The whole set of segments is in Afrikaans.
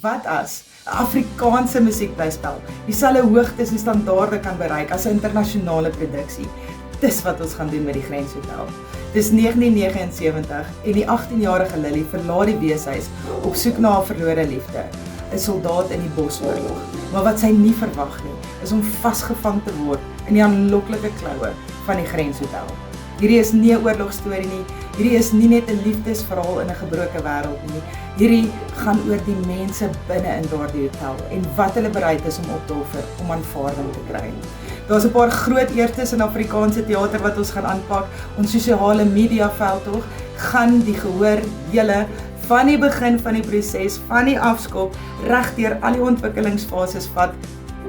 Wat as 'n Afrikaanse musiekblyspel dieselfde hoogtes en standaarde kan bereik as 'n internasionale produksie? Dis wat ons gaan doen met die Grenshotel. Dis 1979 en die 18-jarige Lily verlaat die weeshuis op soek na haar verlore liefde, 'n soldaat in die Bosoorlog. Maar wat sy nie verwag nie, is om vasgevang te word in die aanloklike kloue van die Grenshotel. Hierdie is nie 'n oorlogstorie nie, hierdie is nie net 'n liefdesverhaal in 'n gebroke wêreld nie. Hierdie gaan oor die mense binne in daardie hotel en wat hulle bereid is om op te offer om aanvaarding te kry. Daar's 'n paar groot eerstes in Afrikaanse teater wat ons gaan aanpak. Ons sosiale media veldtog gaan die gehoor julle van die begin van die proses, van die afskop, reg deur al die ontwikkelingsfases vat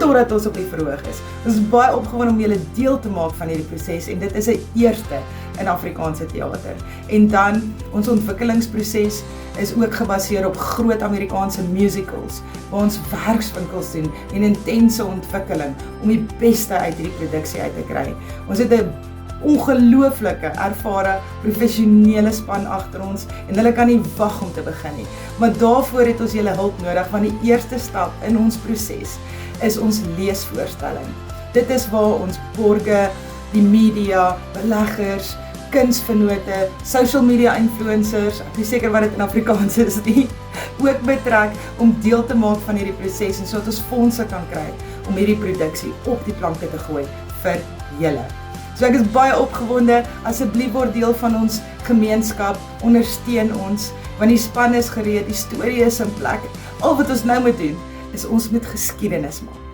totdat ons op die verhoog is. Ons is baie opgewonde om julle deel te maak van hierdie proses en dit is 'n eerste in Afrikaanse teater. En dan ons ontwikkelingsproses is ook gebaseer op groot Amerikaanse musicals waar ons werkswinkels doen en intense ontwikkeling om die beste uit hierdie produksie uit te kry. Ons het 'n ongelooflike ervare professionele span agter ons en hulle kan nie wag om te begin nie. Maar daarvoor het ons julle hulp nodig want die eerste stap in ons proses is ons leesvoorstelling. Dit is waar ons borge, die media, beleggers, kunsvennote, social media influencers, ek is seker wat dit in Afrikaans is nie, ook betrek om deel te maak van hierdie proses en sodat ons fondse kan kry om hierdie produksie op die planke te gooi vir julle. So ek is baie opgewonde, asseblief word deel van ons gemeenskap, ondersteun ons, want die span is gereed, die storie is in plek. Al wat ons nou moet doen, is ons moet geskiedenis maak.